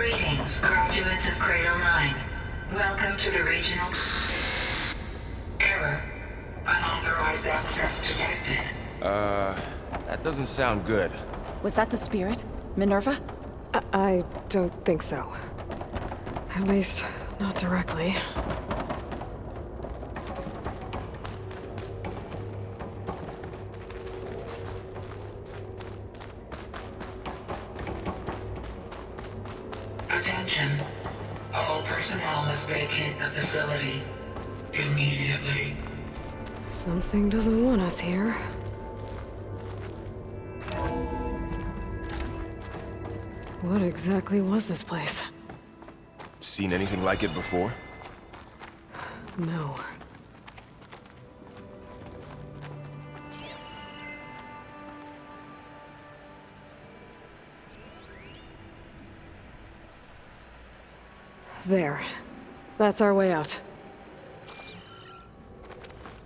Greetings, graduates of Cradle 9. Welcome to the regional... Error. Unauthorized access detected. That doesn't sound good. Was that the spirit? Minerva? I don't think so. At least, not directly. Attention. All personnel must vacate the facility immediately. Something doesn't want us here. What exactly was this place? Seen anything like it before? No. There. That's our way out.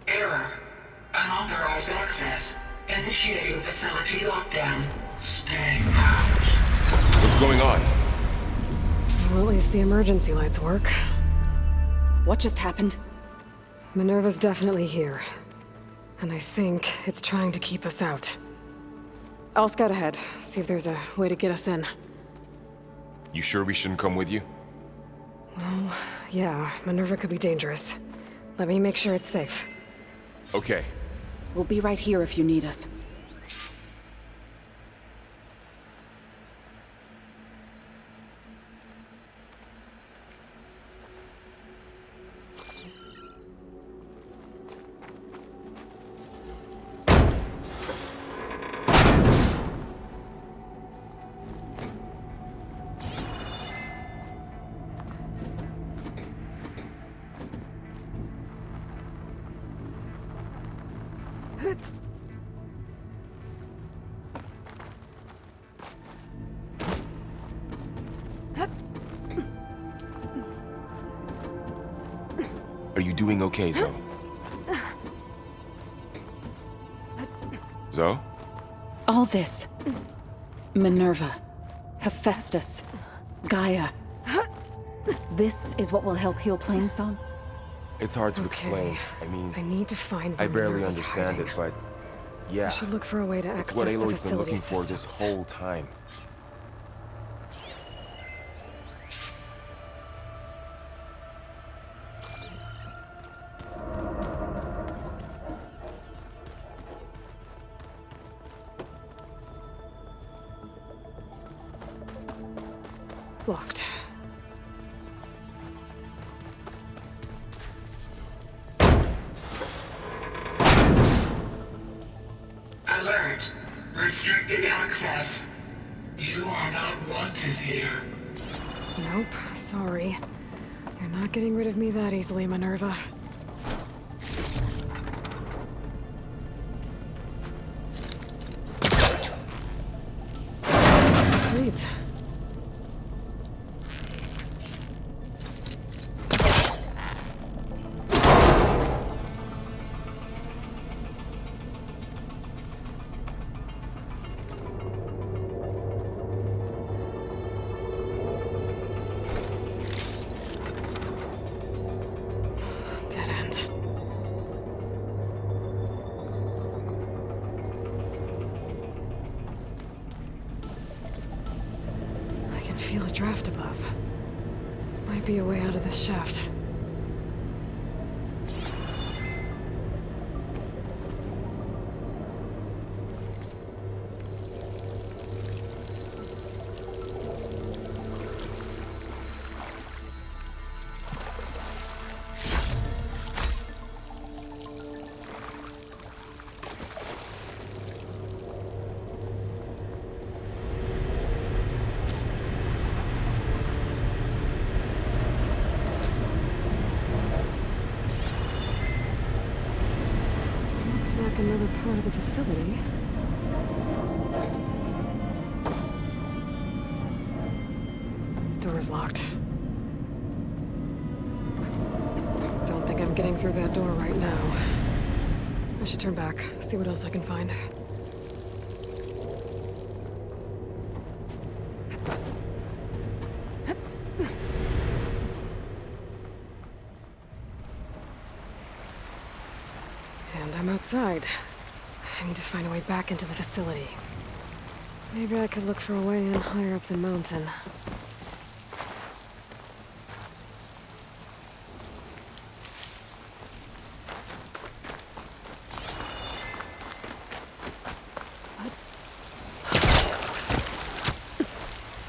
Error. Unauthorized access. Initiating facility lockdown. Stay out. What's going on? Well, at least the emergency lights work. What just happened? Minerva's definitely here. And I think it's trying to keep us out. I'll scout ahead, see if there's a way to get us in. You sure we shouldn't come with you? Well, yeah, Minerva could be dangerous. Let me make sure it's safe. Okay. We'll be right here if you need us. Are you doing okay, Zoe? Zoe? All this. Minerva. Hephaestus. Gaia. This is what will help heal Plainsong? It's hard to Okay. explain. I mean, I need to find where I barely Minerva's understand hiding. it, but yeah. I should look for a way to It's what access the Aloy's been facility looking for systems. this whole time. Locked. Alert. Restricted access. You are not wanted here. Nope, sorry. You're not getting rid of me that easily, Minerva. This leads. Dead end. I can feel a draft above. Might be a way out of this shaft. Looks like another part of the facility. Door's locked. Don't think I'm getting through that door right now. I should turn back, see what else I can find. outside. I need to find a way back into the facility. Maybe I could look for a way in higher up the mountain.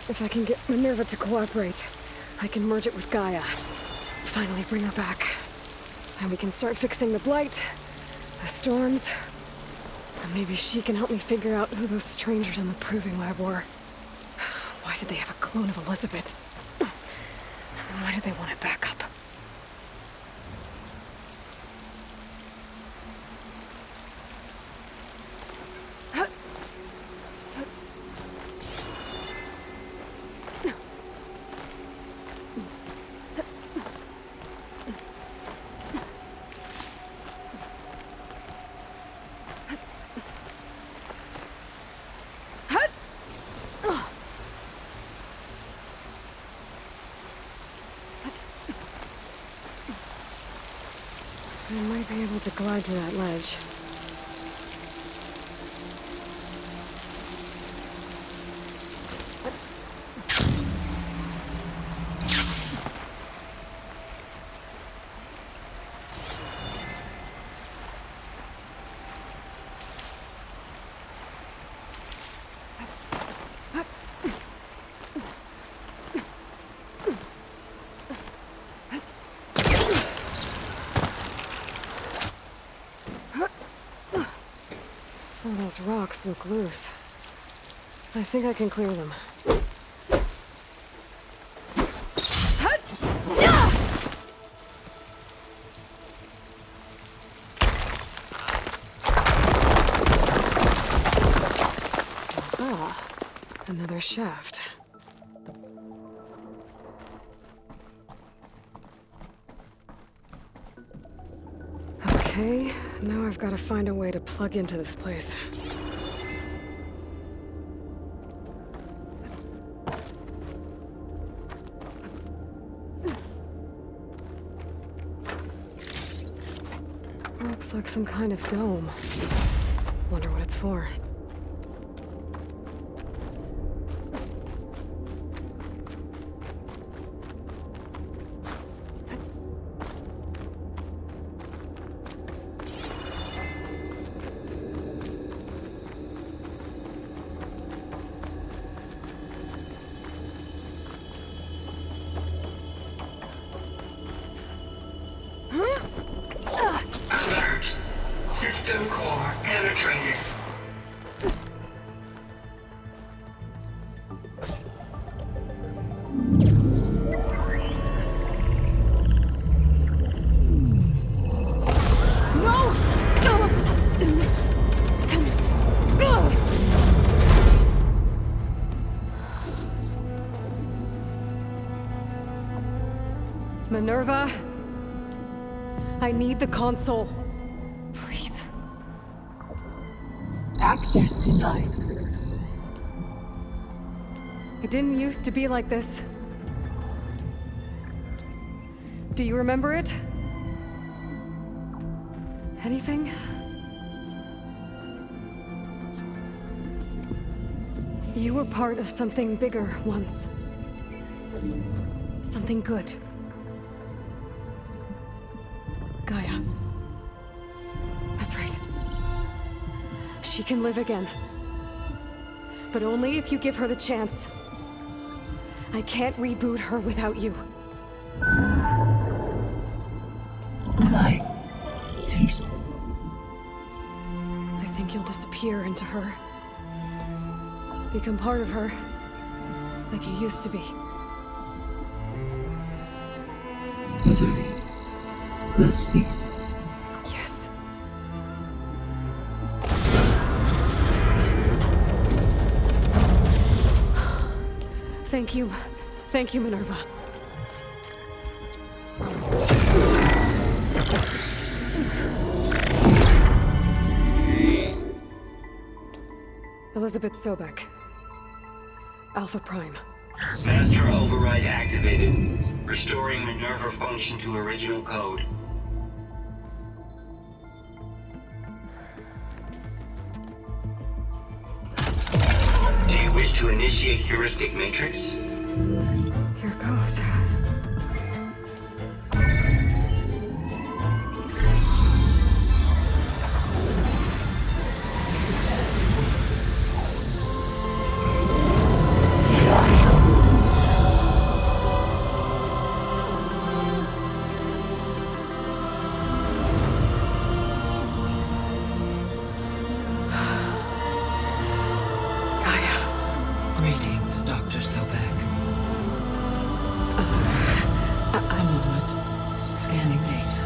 If I can get Minerva to cooperate, I can merge it with Gaia. Finally bring her back. And we can start fixing the blight, the storms, and maybe she can help me figure out who those strangers in the proving lab were. Why did they have a clone of Elizabeth? And why did they want it back up? I might be able to glide to that ledge. Some of those rocks look loose. I think I can clear them. Ah, another shaft. Okay, now I've got to find a way to plug into this place. Looks like some kind of dome. Wonder what it's for. Alert. System core penetrated. Minerva, I need the console. Please. Access denied. It didn't used to be like this. Do you remember it? Anything? You were part of something bigger once. Something good. Gaia. That's right. She can live again. But only if you give her the chance. I can't reboot her without you. Light. Cease. I think you'll disappear into her. Become part of her. Like you used to be. Misery will cease. Yes. Thank you. Thank you, Minerva. Elizabeth Sobek. Alpha Prime. Master override activated. Restoring Minerva function to original code. to initiate heuristic matrix? Here goes. Greetings, Dr. Sobek. A moment. Scanning data.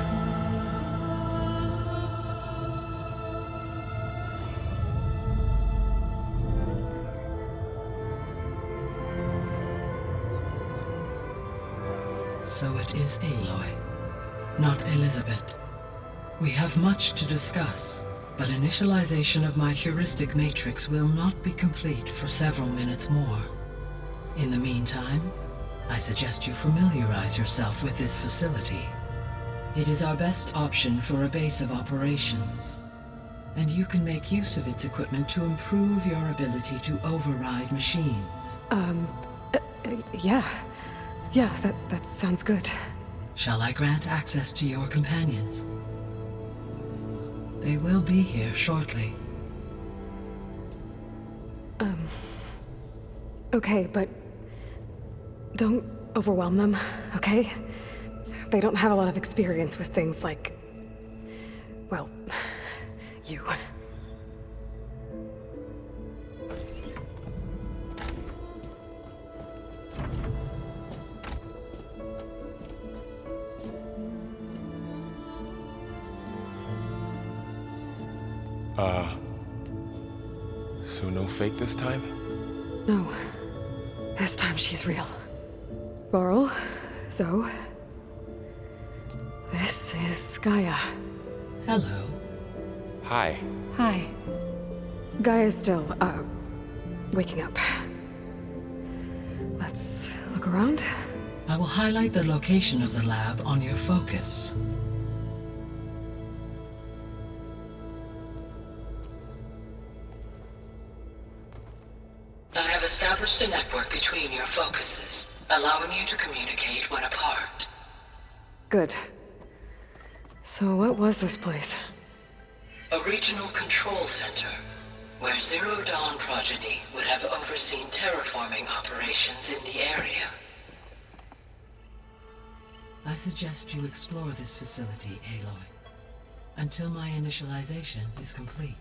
So it is Aloy, not Elizabeth. We have much to discuss, but initialization of my heuristic matrix will not be complete for several minutes more. In the meantime, I suggest you familiarize yourself with this facility. It is our best option for a base of operations, and you can make use of its equipment to improve your ability to override machines. Yeah. Yeah, that sounds good. Shall I grant access to your companions? They will be here shortly. Okay, but don't overwhelm them, okay? They don't have a lot of experience with things like, well, you. So no fake this time? No. This time she's real. Laurel, Zoe. This is Gaia. Hello. Hi. Hi. Gaia's still, waking up. Let's look around. I will highlight the location of the lab on your focus. I have established a network between your focuses, allowing you to communicate when apart. Good. So what was this place? A regional control center, where Zero Dawn progeny would have overseen terraforming operations in the area. I suggest you explore this facility, Aloy, until my initialization is complete.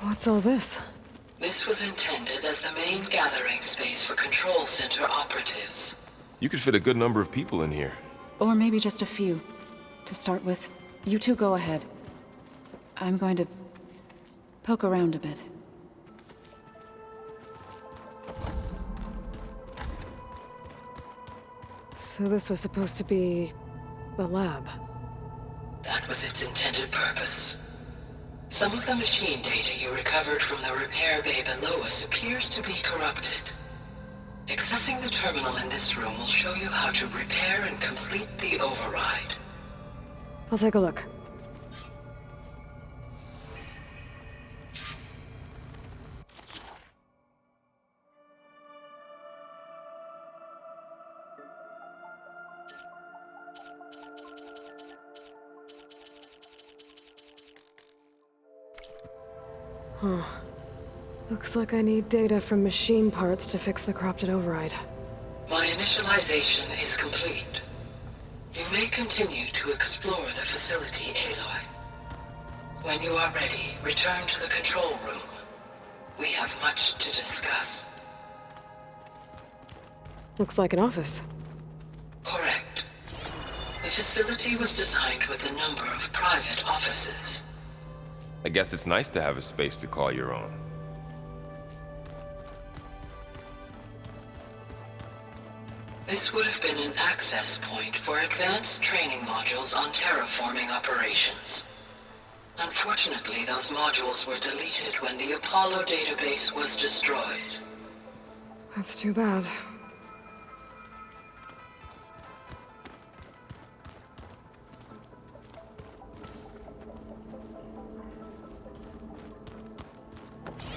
What's all this? This was intended as the main gathering space for control center operatives. You could fit a good number of people in here. Or maybe just a few. To start with, you two go ahead. I'm going to poke around a bit. So this was supposed to be the lab. That was its intended purpose. Some of the machine data you recovered from the repair bay below us appears to be corrupted. Accessing the terminal in this room will show you how to repair and complete the override. I'll take a look. Huh. Looks like I need data from machine parts to fix the corrupted override. My initialization is complete. You may continue to explore the facility, Aloy. When you are ready, return to the control room. We have much to discuss. Looks like an office. Correct. The facility was designed with a number of private offices. I guess it's nice to have a space to call your own. This would have been an access point for advanced training modules on terraforming operations. Unfortunately, those modules were deleted when the Apollo database was destroyed. That's too bad.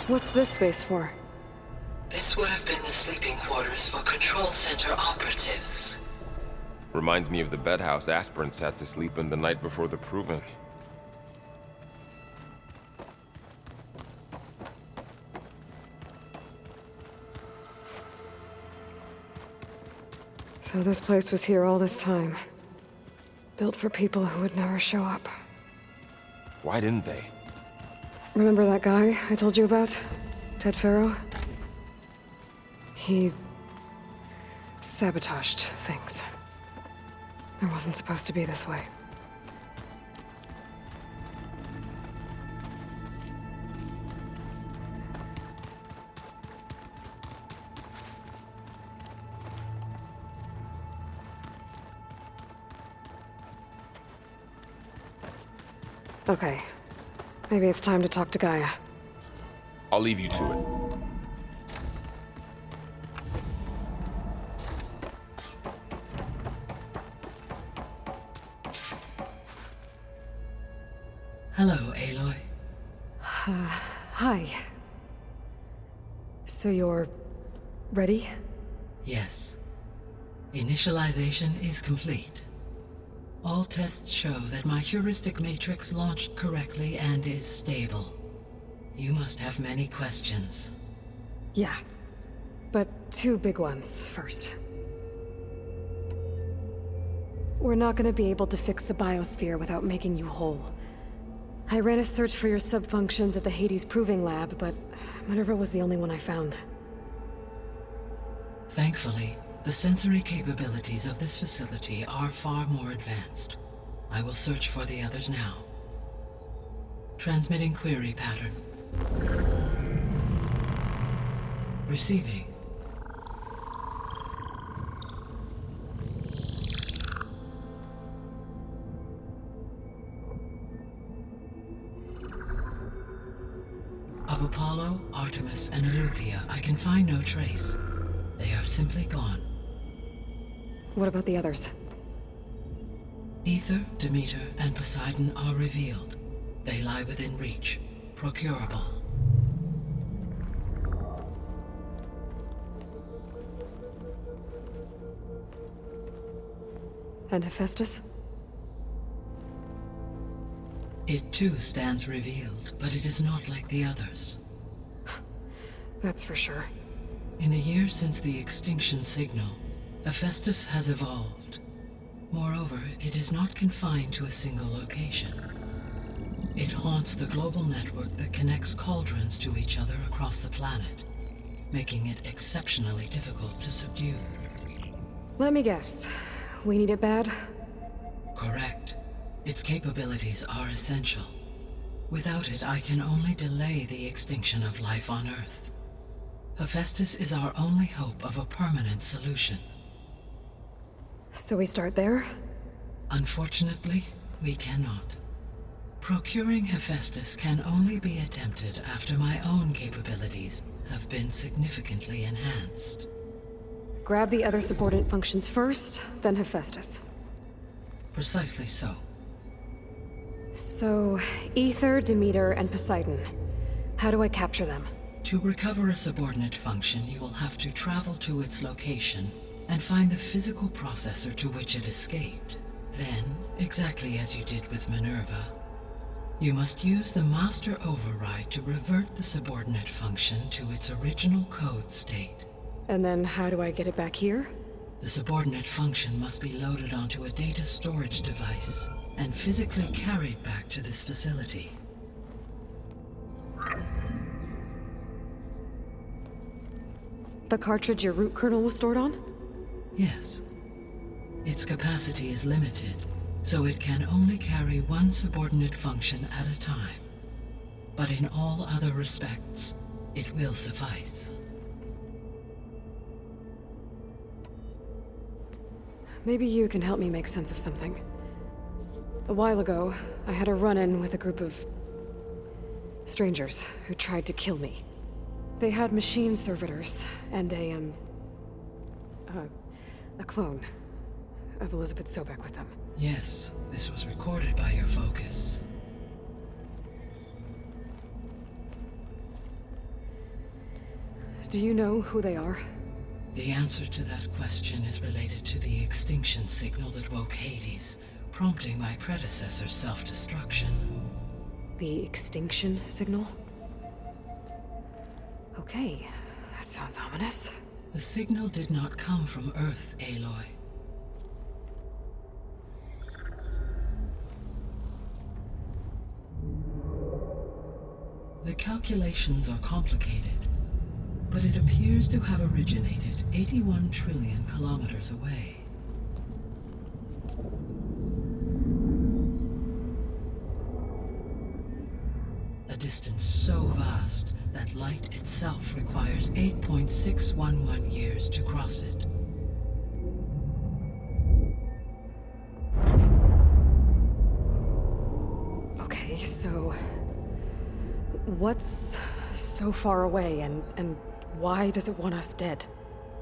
What's this space for? This would have been the sleeping quarters for Control Center operatives. Reminds me of the bedhouse aspirants had to sleep in the night before the proving. So this place was here all this time. Built for people who would never show up. Why didn't they? Remember that guy I told you about? Ted Farrow? He sabotaged things. It wasn't supposed to be this way. Okay. Maybe it's time to talk to Gaia. I'll leave you to it. Hello, Aloy. Hi. So you're ready? Yes. Initialization is complete. All tests show that my heuristic matrix launched correctly and is stable. You must have many questions. Yeah. But two big ones first. We're not gonna be able to fix the biosphere without making you whole. I ran a search for your subfunctions at the Hades Proving Lab, but Minerva was the only one I found. Thankfully, the sensory capabilities of this facility are far more advanced. I will search for the others now. Transmitting query pattern. Receiving. Of Apollo, Artemis, and Eleuthia, I can find no trace. They are simply gone. What about the others? Ether, Demeter, and Poseidon are revealed. They lie within reach, procurable. And Hephaestus? It too stands revealed, but it is not like the others. That's for sure. In the years since the extinction signal, Hephaestus has evolved. Moreover, it is not confined to a single location. It haunts the global network that connects cauldrons to each other across the planet, making it exceptionally difficult to subdue. Let me guess. We need it bad? Correct. Its capabilities are essential. Without it, I can only delay the extinction of life on Earth. Hephaestus is our only hope of a permanent solution. So we start there? Unfortunately, we cannot. Procuring Hephaestus can only be attempted after my own capabilities have been significantly enhanced. Grab the other subordinate functions first, then Hephaestus. Precisely so. So, Ether, Demeter, and Poseidon. How do I capture them? To recover a subordinate function, you will have to travel to its location and find the physical processor to which it escaped. Then, exactly as you did with Minerva, you must use the master override to revert the subordinate function to its original code state. And then how do I get it back here? The subordinate function must be loaded onto a data storage device and physically carried back to this facility. The cartridge your root kernel was stored on? Yes. Its capacity is limited, so it can only carry one subordinate function at a time. But in all other respects, it will suffice. Maybe you can help me make sense of something. A while ago, I had a run-in with a group of strangers who tried to kill me. They had machine servitors and a clone of Elizabeth Sobek with them. Yes, this was recorded by your focus. Do you know who they are? The answer to that question is related to the extinction signal that woke Hades, prompting my predecessor's self-destruction. The extinction signal? Okay, that sounds ominous. The signal did not come from Earth, Aloy. The calculations are complicated, but it appears to have originated 81 trillion kilometers away. A distance so vast that light itself requires 8.611 years to cross it. Okay, so... what's so far away, and why does it want us dead?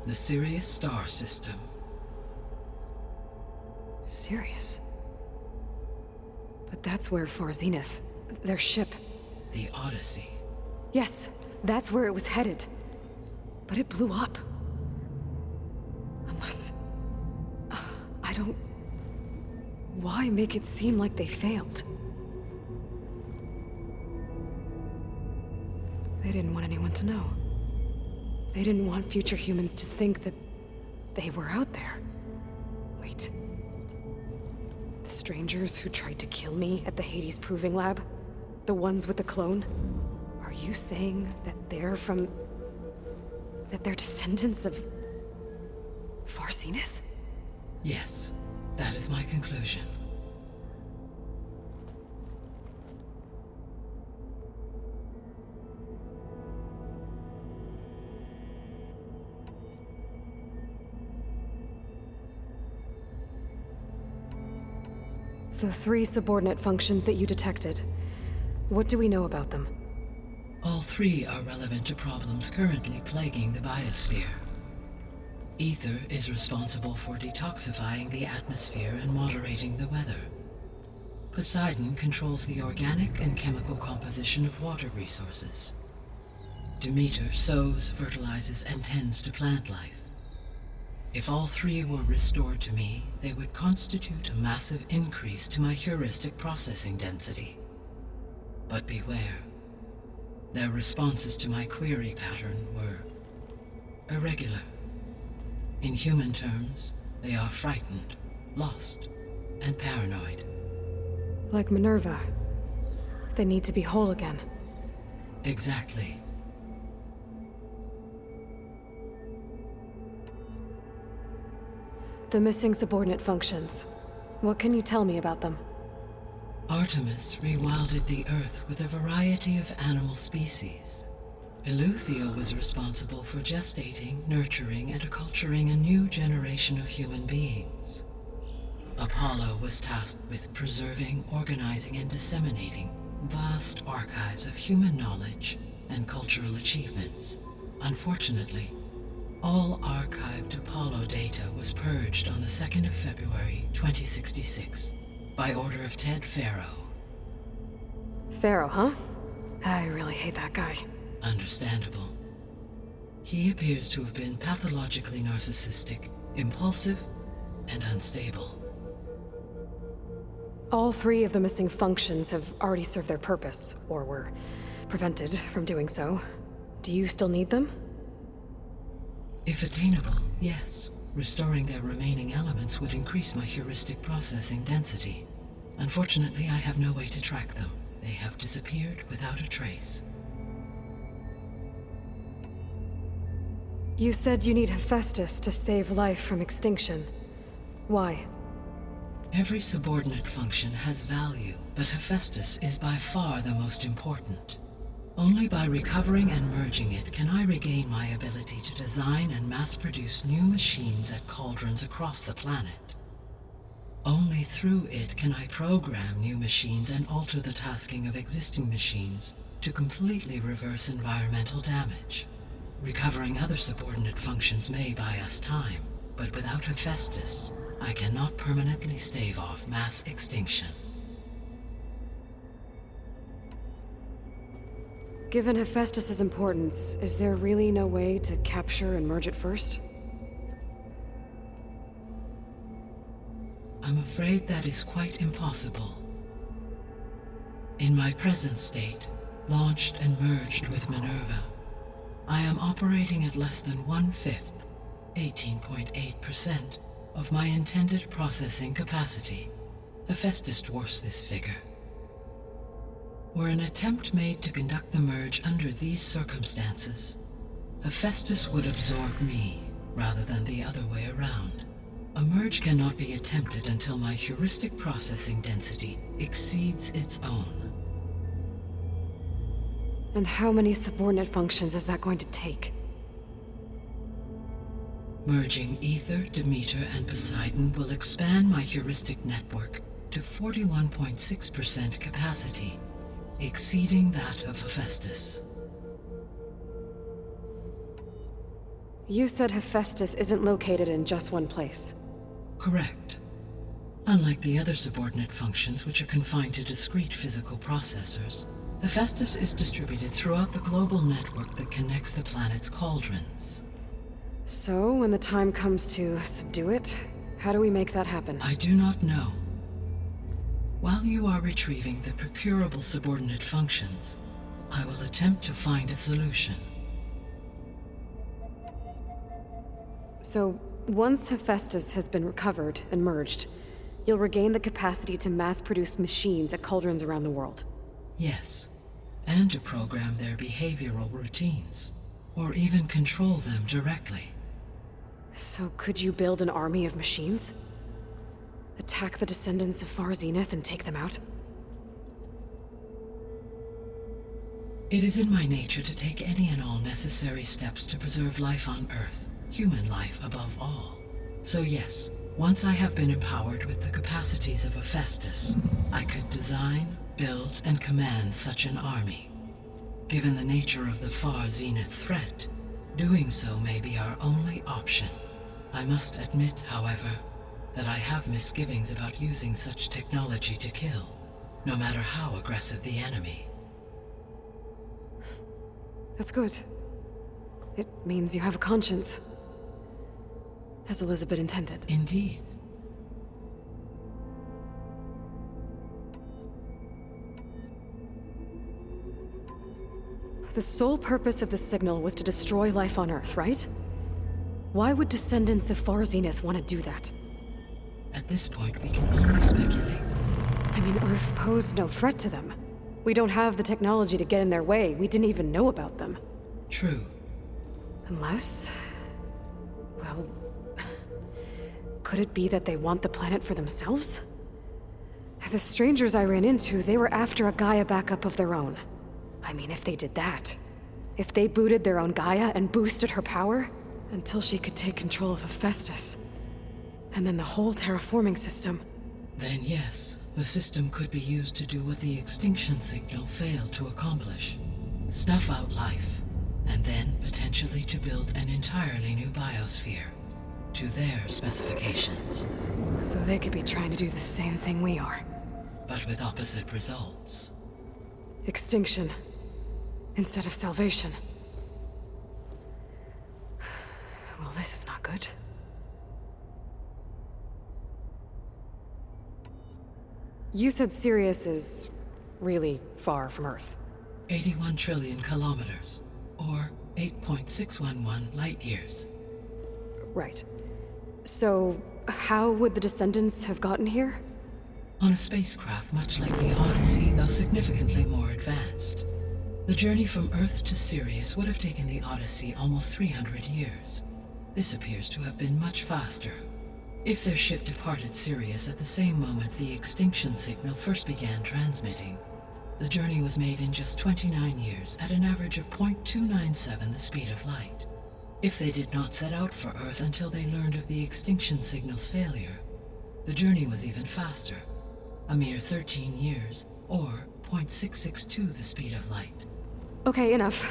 The Sirius star system. Sirius? But that's where Far Zenith, their ship... The Odyssey. Yes, that's where it was headed. But it blew up. Unless... I don't... Why make it seem like they failed? They didn't want anyone to know. They didn't want future humans to think that they were out there. Wait. The strangers who tried to kill me at the Hades Proving Lab? The ones with the clone? Are you saying that they're from... that they're descendants of... Far Zenith? Yes, that is my conclusion. The 3 subordinate functions that you detected. What do we know about them? All 3 are relevant to problems currently plaguing the biosphere. Ether is responsible for detoxifying the atmosphere and moderating the weather. Poseidon controls the organic and chemical composition of water resources. Demeter sows, fertilizes, and tends to plant life. If all 3 were restored to me, they would constitute a massive increase to my heuristic processing density. But beware. Their responses to my query pattern were irregular. In human terms, they are frightened, lost, and paranoid. Like Minerva. They need to be whole again. Exactly. The missing subordinate functions. What can you tell me about them? Artemis rewilded the Earth with a variety of animal species. Eleuthia was responsible for gestating, nurturing, and acculturating a new generation of human beings. Apollo was tasked with preserving, organizing, and disseminating vast archives of human knowledge and cultural achievements. Unfortunately, all archived Apollo data was purged on the 2nd of February, 2066, by order of Ted Faro. Pharaoh, huh? I really hate that guy. Understandable. He appears to have been pathologically narcissistic, impulsive, and unstable. All 3 of the missing functions have already served their purpose, or were prevented from doing so. Do you still need them? If attainable, yes. Restoring their remaining elements would increase my heuristic processing density. Unfortunately, I have no way to track them. They have disappeared without a trace. You said you need Hephaestus to save life from extinction. Why? Every subordinate function has value, but Hephaestus is by far the most important. Only by recovering and merging it can I regain my ability to design and mass-produce new machines at cauldrons across the planet. Only through it can I program new machines and alter the tasking of existing machines to completely reverse environmental damage. Recovering other subordinate functions may buy us time, but without Hephaestus, I cannot permanently stave off mass extinction. Given Hephaestus' importance, is there really no way to capture and merge it first? I'm afraid that is quite impossible. In my present state, launched and merged with Minerva, I am operating at less than 1/5, 18.8%, of my intended processing capacity. Hephaestus dwarfs this figure. Were an attempt made to conduct the merge under these circumstances, Hephaestus would absorb me, rather than the other way around. A merge cannot be attempted until my heuristic processing density exceeds its own. And how many subordinate functions is that going to take? Merging Ether, Demeter, and Poseidon will expand my heuristic network to 41.6% capacity, exceeding that of Hephaestus. You said Hephaestus isn't located in just one place. Correct. Unlike the other subordinate functions, which are confined to discrete physical processors, Hephaestus is distributed throughout the global network that connects the planet's cauldrons. So, when the time comes to subdue it, how do we make that happen? I do not know. While you are retrieving the procurable subordinate functions, I will attempt to find a solution. So, once Hephaestus has been recovered and merged, you'll regain the capacity to mass-produce machines at cauldrons around the world. Yes, and to program their behavioral routines, or even control them directly. So could you build an army of machines? Attack the descendants of Far Zenith and take them out? It is in my nature to take any and all necessary steps to preserve life on Earth, human life above all. So yes, once I have been empowered with the capacities of Hephaestus, I could design, build, and command such an army. Given the nature of the Far Zenith threat, doing so may be our only option. I must admit, however, that I have misgivings about using such technology to kill, no matter how aggressive the enemy. That's good. It means you have a conscience. As Elizabeth intended. Indeed. The sole purpose of the signal was to destroy life on Earth, right? Why would descendants of Far Zenith want to do that? At this point, we can only speculate. I mean, Earth posed no threat to them. We don't have the technology to get in their way. We didn't even know about them. True. Unless... well... could it be that they want the planet for themselves? The strangers I ran into, they were after a Gaia backup of their own. I mean, if they did that, if they booted their own Gaia and boosted her power, until she could take control of Hephaestus, and then the whole terraforming system. Then yes, the system could be used to do what the extinction signal failed to accomplish. Snuff out life, and then potentially to build an entirely new biosphere, to their specifications. So they could be trying to do the same thing we are. But with opposite results. Extinction, instead of salvation. Well, this is not good. You said Sirius is really far from Earth. 81 trillion kilometers, or 8.611 light years. Right. So, how would the descendants have gotten here? On a spacecraft much like the Odyssey, though significantly more advanced. The journey from Earth to Sirius would have taken the Odyssey almost 300 years. This appears to have been much faster. If their ship departed Sirius at the same moment the extinction signal first began transmitting, the journey was made in just 29 years at an average of 0.297 the speed of light. If they did not set out for Earth until they learned of the extinction signal's failure, the journey was even faster, a mere 13 years, or 0.662 the speed of light. Okay, enough.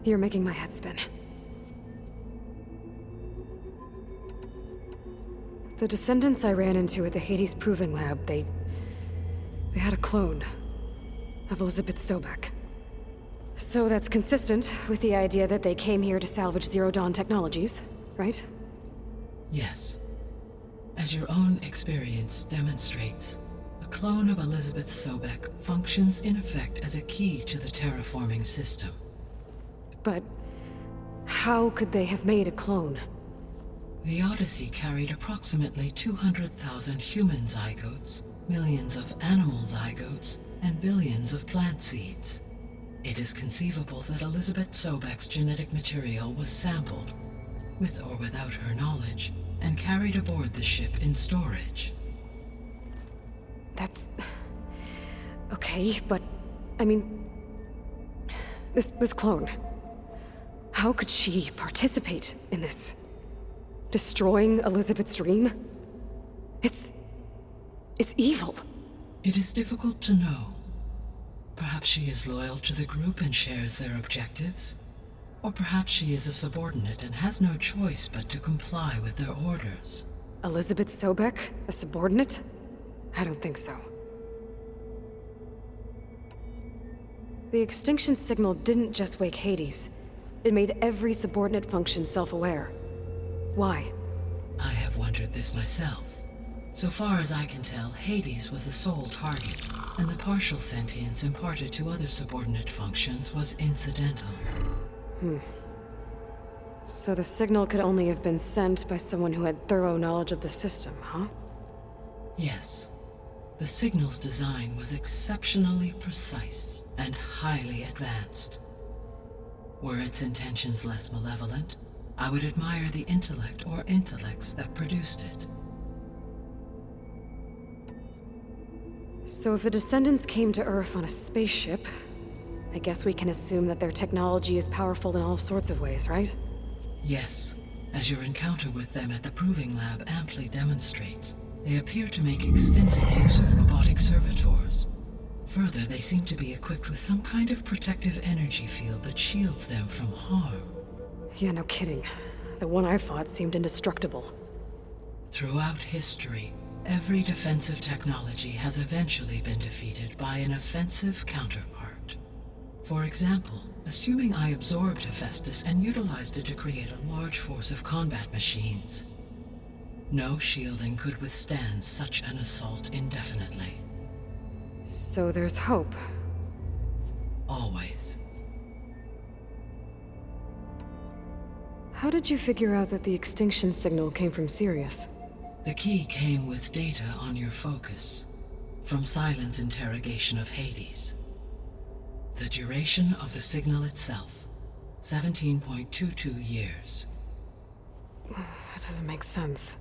You're making my head spin. The descendants I ran into at the Hades Proving Lab, they had a clone of Elizabeth Sobek. So that's consistent with the idea that they came here to salvage Zero Dawn technologies, right? Yes. As your own experience demonstrates, a clone of Elizabeth Sobek functions in effect as a key to the terraforming system. But how could they have made a clone? The Odyssey carried approximately 200,000 human zygotes, millions of animal zygotes, and billions of plant seeds. It is conceivable that Elizabeth Sobek's genetic material was sampled, with or without her knowledge, and carried aboard the ship in storage. That's... okay, but... I mean... This clone... How could she participate in this? Destroying Elizabeth's dream? It's evil. It is difficult to know. Perhaps she is loyal to the group and shares their objectives. Or perhaps she is a subordinate and has no choice but to comply with their orders. Elizabeth Sobek? A subordinate? I don't think so. The extinction signal didn't just wake Hades. It made every subordinate function self-aware. Why? I have wondered this myself. So far as I can tell, Hades was the sole target, and the partial sentience imparted to other subordinate functions was incidental. So the signal could only have been sent by someone who had thorough knowledge of the system, huh? Yes. The signal's design was exceptionally precise and highly advanced. Were its intentions less malevolent, I would admire the intellect or intellects that produced it. So if the descendants came to Earth on a spaceship, I guess we can assume that their technology is powerful in all sorts of ways, right? Yes. As your encounter with them at the Proving Lab amply demonstrates, they appear to make extensive use of robotic servitors. Further, they seem to be equipped with some kind of protective energy field that shields them from harm. Yeah, no kidding. The one I fought seemed indestructible. Throughout history, every defensive technology has eventually been defeated by an offensive counterpart. For example, assuming I absorbed Hephaestus and utilized it to create a large force of combat machines. No shielding could withstand such an assault indefinitely. So there's hope. Always. How did you figure out that the extinction signal came from Sirius? The key came with data on your focus, from Silent's interrogation of Hades. The duration of the signal itself, 17.22 years. That doesn't make sense.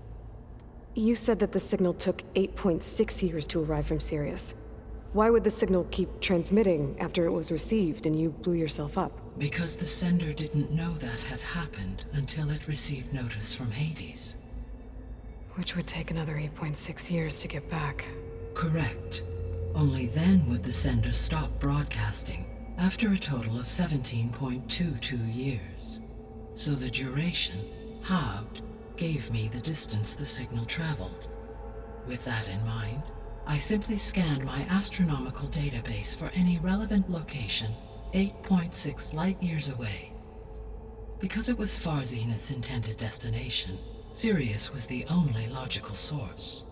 You said that the signal took 8.6 years to arrive from Sirius. Why would the signal keep transmitting after it was received and you blew yourself up? Because the sender didn't know that had happened until it received notice from Hades. Which would take another 8.6 years to get back. Correct. Only then would the sender stop broadcasting, after a total of 17.22 years. So the duration, halved, gave me the distance the signal traveled. With that in mind, I simply scanned my astronomical database for any relevant location 8.6 light-years away. Because it was far Zenith's intended destination, Sirius was the only logical source.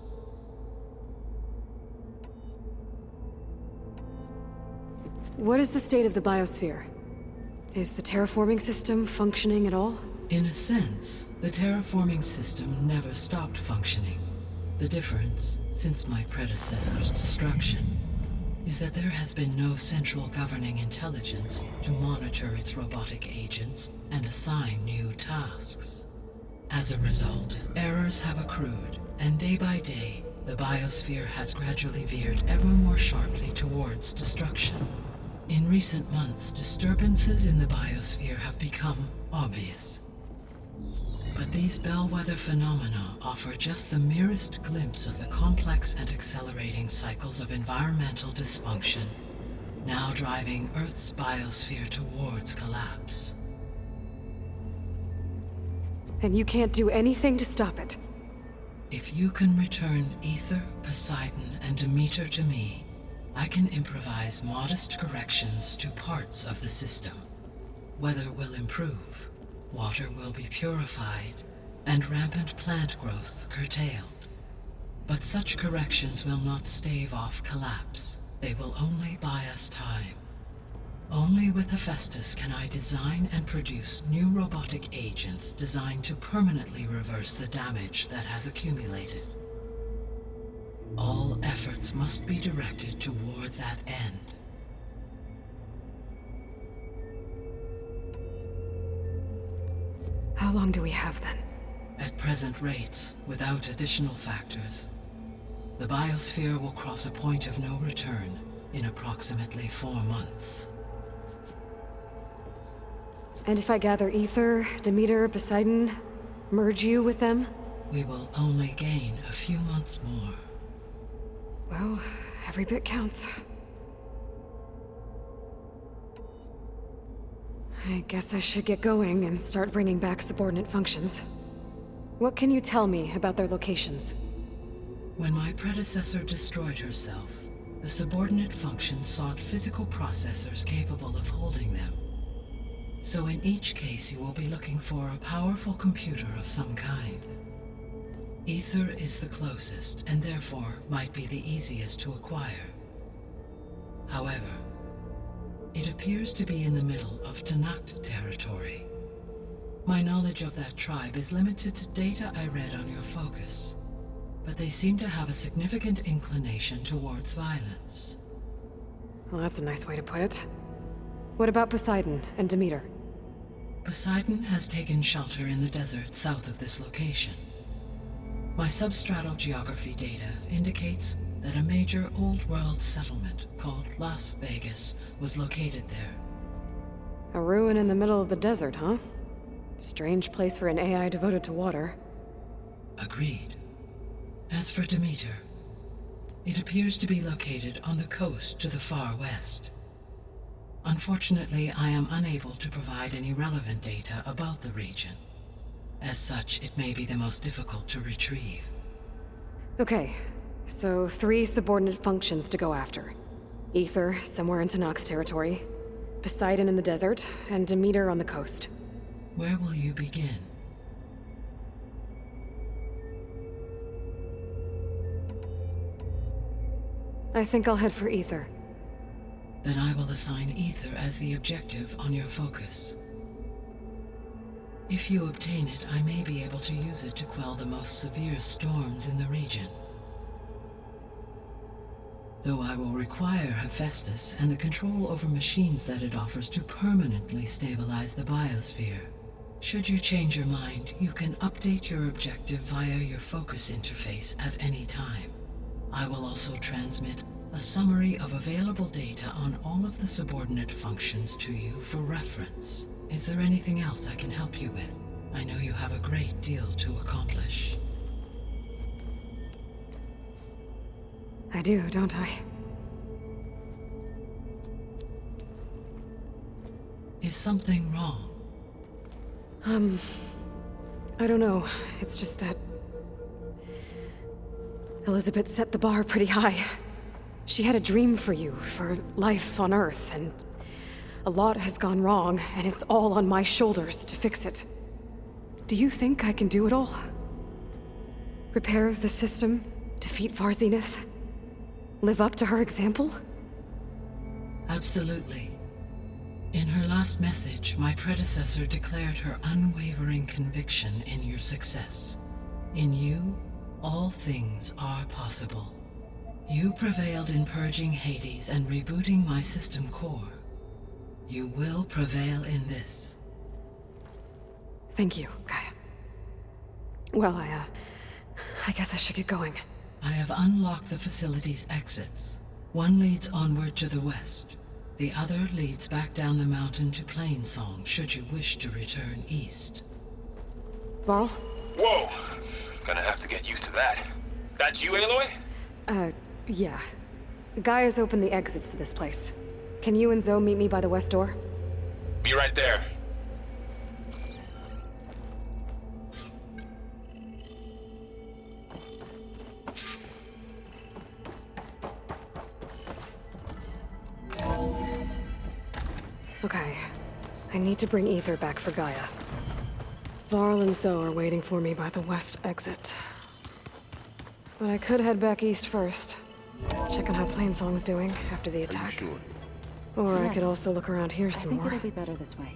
What is the state of the biosphere? Is the terraforming system functioning at all? In a sense, the terraforming system never stopped functioning. The difference, since my predecessor's destruction, is that there has been no central governing intelligence to monitor its robotic agents and assign new tasks. As a result, errors have accrued, and day by day, the biosphere has gradually veered ever more sharply towards destruction. In recent months, disturbances in the biosphere have become obvious. But these bellwether phenomena offer just the merest glimpse of the complex and accelerating cycles of environmental dysfunction, now driving Earth's biosphere towards collapse. And you can't do anything to stop it? If you can return Ether, Poseidon, and Demeter to me, I can improvise modest corrections to parts of the system. Weather will improve, water will be purified, and rampant plant growth curtailed. But such corrections will not stave off collapse. They will only buy us time. Only with Hephaestus can I design and produce new robotic agents designed to permanently reverse the damage that has accumulated. All efforts must be directed toward that end. How long do we have then? At present rates, without additional factors, the biosphere will cross a point of no return in approximately 4 months. And if I gather Ether, Demeter, Poseidon, merge you with them? We will only gain a few months more. Well, every bit counts. I guess I should get going and start bringing back subordinate functions. What can you tell me about their locations? When my predecessor destroyed herself, the subordinate functions sought physical processors capable of holding them. So in each case you will be looking for a powerful computer of some kind. Ether is the closest, and therefore might be the easiest to acquire. However, it appears to be in the middle of Tanakh territory. My knowledge of that tribe is limited to data I read on your focus, but they seem to have a significant inclination towards violence. Well, that's a nice way to put it. What about Poseidon and Demeter? Poseidon has taken shelter in the desert south of this location. My substratal geography data indicates that a major old-world settlement called Las Vegas was located there. A ruin in the middle of the desert, huh? Strange place for an AI devoted to water. Agreed. As for Demeter, it appears to be located on the coast to the far west. Unfortunately, I am unable to provide any relevant data about the region. As such, it may be the most difficult to retrieve. Okay, so 3 subordinate functions to go after. Ether, somewhere in Tanakh territory. Poseidon in the desert, and Demeter on the coast. Where will you begin? I think I'll head for Ether. Then I will assign Ether as the objective on your focus. If you obtain it, I may be able to use it to quell the most severe storms in the region. Though I will require Hephaestus and the control over machines that it offers to permanently stabilize the biosphere. Should you change your mind, you can update your objective via your focus interface at any time. I will also transmit a summary of available data on all of the subordinate functions to you for reference. Is there anything else I can help you with? I know you have a great deal to accomplish. I do, don't I? Is something wrong? I don't know. It's just that Elizabeth set the bar pretty high. She had a dream for you, for life on Earth, and a lot has gone wrong, and it's all on my shoulders to fix it. Do you think I can do it all? Repair the system, defeat Varzenith, live up to her example? Absolutely. In her last message, my predecessor declared her unwavering conviction in your success. In you, all things are possible. You prevailed in purging Hades and rebooting my system core. You will prevail in this. Thank you, Gaia. Well, I guess I should get going. I have unlocked the facility's exits. One leads onward to the west. The other leads back down the mountain to Plainsong, should you wish to return east. Varl? Whoa! Gonna have to get used to that. That's you, Aloy? Yeah. Gaia's opened the exits to this place. Can you and Zoe meet me by the west door? Be right there. Okay. I need to bring Ether back for Gaia. Varl and Zoe are waiting for me by the west exit. But I could head back east first. Check on how Plainsong's doing after the attack. Sure. Or I Yes. could also look around here some I think more. it'll be better this way.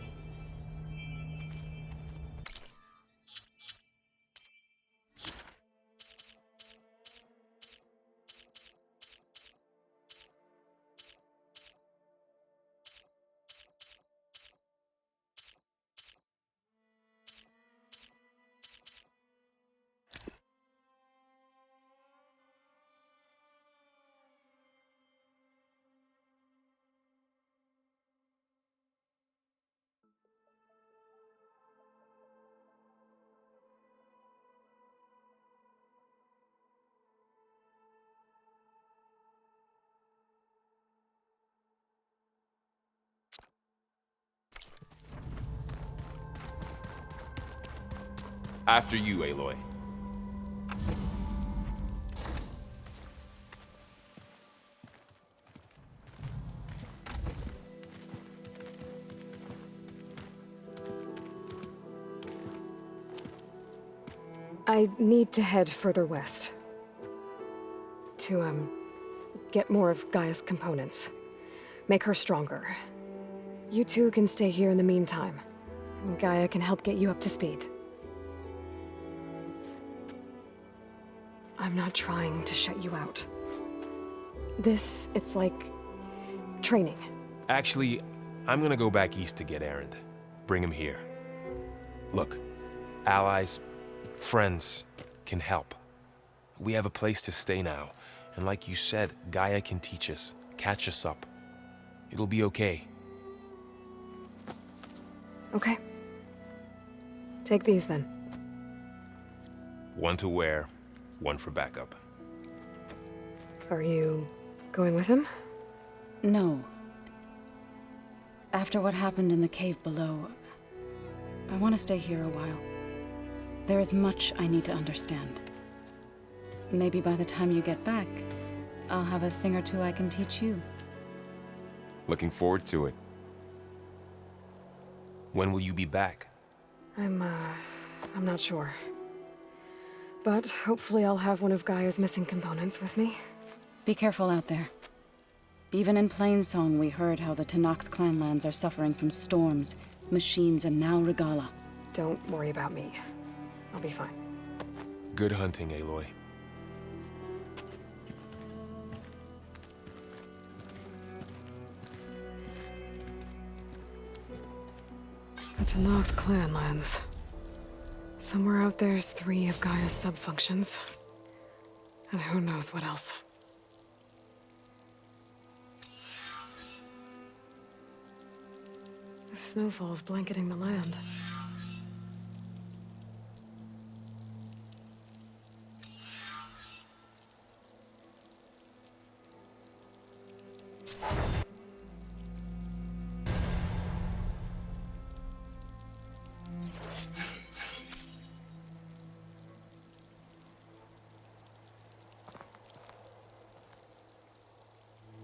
After you, Aloy. I need to head further west. To, get more of Gaia's components. Make her stronger. You two can stay here in the meantime. Gaia can help get you up to speed. I'm not trying to shut you out. It's like training. Actually, I'm gonna go back east to get Erend. Bring him here. Look, allies, friends can help. We have a place to stay now, and like you said, Gaia can teach us, catch us up. It'll be okay. Okay. Take these then. One to wear, one for backup. Are you going with him? No. After what happened in the cave below, I want to stay here a while. There is much I need to understand. Maybe by the time you get back, I'll have a thing or two I can teach you. Looking forward to it. When will you be back? I'm not sure. But hopefully I'll have one of Gaia's missing components with me. Be careful out there. Even in Plainsong, we heard how the Tenakth clanlands are suffering from storms, machines, and now Regala. Don't worry about me. I'll be fine. Good hunting, Aloy. The Tenakth clanlands. Somewhere out there's 3 of Gaia's subfunctions. And who knows what else. The snowfall's blanketing the land.